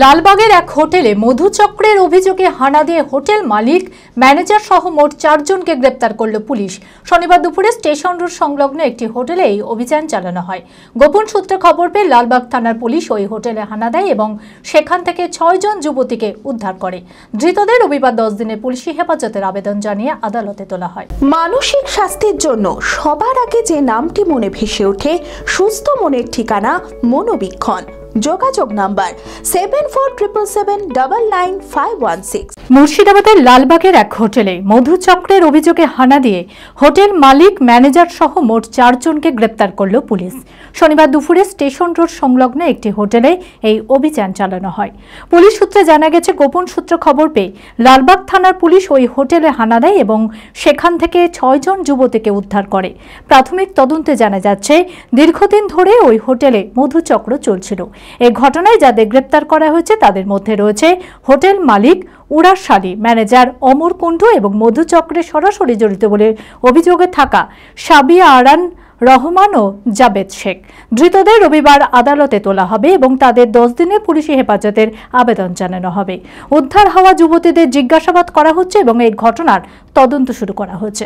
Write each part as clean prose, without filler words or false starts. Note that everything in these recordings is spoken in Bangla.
লালবাগের এক হোটেলে মধুচক্রের অভিযোগে হানা দিয়ে হোটেল মালিক ম্যানেজার সহ মোট 4 জনকে গ্রেপ্তার করল পুলিশ। শনিবার দুপুরে স্টেশন রোড সংলগ্ন একটি হোটেলে এই অভিযান চালানো হয়। গোপন সূত্রে খবর পেয়ে লালবাগ থানার পুলিশ ওই হোটেলে হানা দেয় এবং সেখান থেকে 6 জন যুবতীকে উদ্ধার করে। ধৃতদের রবিবার 10 দিনের পুলিশি হেফাজতের আবেদন জানিয়ে আদালতে তোলা হয়। মানসিক স্বাস্থ্যের জন্য সবার আগে যে নামটি মনে ভেসে ওঠে, সুস্থ মনের ঠিকানা মনোবীক্ষণ। যোগাযোগ নাম্বার 7477799516। মুর্শিদাবাদের লালবাগের এক হোটেলে মধুচক্রের অভিযোগে হানা দিয়ে হোটেল মালিক ম্যানেজার সহ মোট 4 জনকে গ্রেপ্তার করল পুলিশ। শনিবার দুপুরে স্টেশন রোড সংলগ্ন একটি হোটেলে এই অভিযান চালানো হয়। পুলিশ সূত্রে জানা গেছে, গোপন সূত্রে খবর পেয়ে লালবাগ থানার পুলিশ ওই হোটেলে হানা দেয় এবং সেখান থেকে 6 জন যুবতীকে উদ্ধার করে। প্রাথমিক তদন্তে জানা যাচ্ছে, দীর্ঘদিন ধরে ওই হোটেলে মধুচক্র চলছিল। এই ঘটনায় যাদের গ্রেপ্তার করা হয়েছে তাদের মধ্যে রয়েছে হোটেল মালিক উড়াশালী, ম্যানেজার অমর কুণ্ডু এবং মধুচক্রে সরাসরি জড়িত বলে অভিযোগে থাকা সাবিয়া আরান রহমান ও জাবেদ শেখ। ধৃতদের রবিবার আদালতে তোলা হবে এবং তাদের 10 দিনের পুলিশি হেফাজতের আবেদন জানানো হবে। উদ্ধার হওয়া যুবতীদের জিজ্ঞাসাবাদ করা হচ্ছে এবং এই ঘটনার তদন্ত শুরু করা হয়েছে।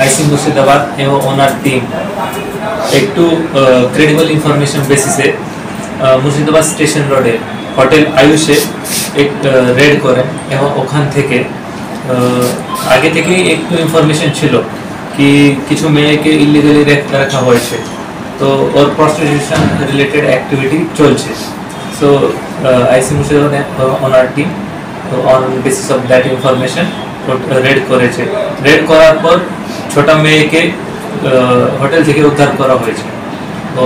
আইসি মুর্শিদাবাদ এবং ওনার টিম একটু ক্রেডিবল ইনফরমেশন বেসিসে মুর্শিদাবাদ স্টেশন রোডে হোটেল আয়ুষে এক রেড করেন এবং ওখান থেকে আগে থেকেই একটু ইনফরমেশন ছিল কি কিছু মেয়েকে ইলিগালি রাখা হয়েছে, তো ওর প্রস্টিটিউশন রিলেটেড অ্যাক্টিভিটি চলছে। So IC Murshidabad owner team on basis of that information red করেছে। রেড করার পর ছোটা মেয়েকে হোটেল থেকে উদ্ধার করা হয়েছে।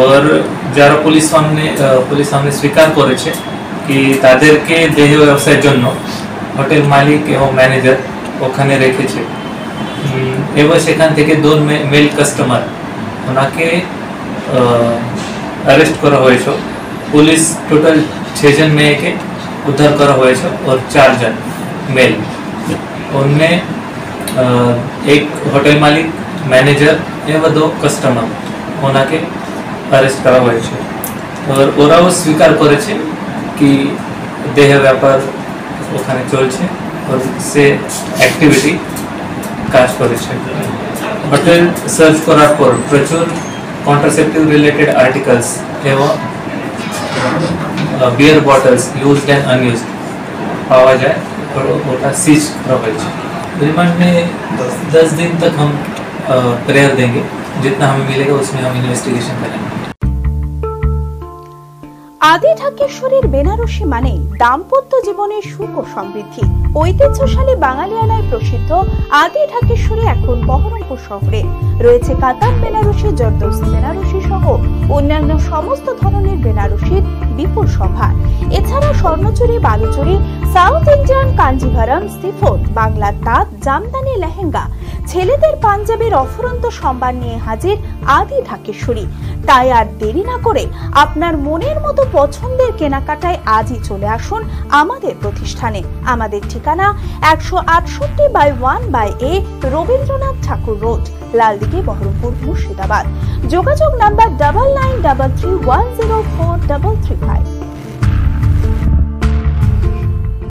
और যারা পুলিশ সামনে স্বীকার করেছে কি তাদেরকে দেহ ব্যবসায়ের জন্য হোটেল মালিক এবং ম্যানেজার ওখানে রেখেছে এবং সেখান থেকে 2 মেল কাস্টমার ওনাকে অ্যারেস্ট করা হয়েছে। পুলিশ টোটাল 6 জন মেয়েকে উদ্ধার করা হয়েছে और 4 জন মেল। उनमें एक होटल मालिक, मैनेजर एवं 2 कस्टमर ওনাকে अरेस्ट करा হয়েছে और ওরাও স্বীকার করেছে কি দেহ ব্যাপার ওখানে চলছে और সে অ্যাক্টিভিটি কাজ করেছে। হোটেল সার্চ করার পর প্রচুর কন্ট্রাসেপটিভ রিলেটেড আর্টিকেলস এবং বিয়ার বটলস यूज्ड एंड अनयूज्ड पावा जाए और ওটা सीज करा হয়েছে। रिमांड में 10 दिन तक हम प्रेयर देंगे, जितना हमें मिलेगा उसमें हम इन्वेस्टिगेशन करेंगे। আদি ঢাকেশ্বরীর বেনারসি মানে দাম্পত্য জীবনের সুখ ও সমৃদ্ধি। ঐতিহ্যশালী বাঙালিয়ানায় প্রসিদ্ধ আদি ঢাকেশ্বরী এখন বহরমপুর শহরে রয়েছে। কাতার বেনারসি, জরদৌসি বেনারসি সহ অন্যান্য সমস্ত ধরনের বেনারসির বিপুল সম্ভার। এছাড়া Swarnachari, Baluchari, south Indian Kanjivaram, chiffon, বাংলার তাঁত, জামদানি, লেহেঙ্গা, ছেলেদের পাঞ্জাবের অফুরন্ত সম্ভার নিয়ে হাজির আদি ঢাকেশ্বরী। তাই আর দেরি না করে আপনার মনের মতো পছন্দের কেনাকাটায় আজই চলে আসুন আমাদের প্রতিষ্ঠানে। আমাদের ঠিকানা 168/1/A রবীন্দ্রনাথ ঠাকুর রোড, লালদিঘি, বহরমপুর, মুর্শিদাবাদ। যোগাযোগ নাম্বার 9933104335।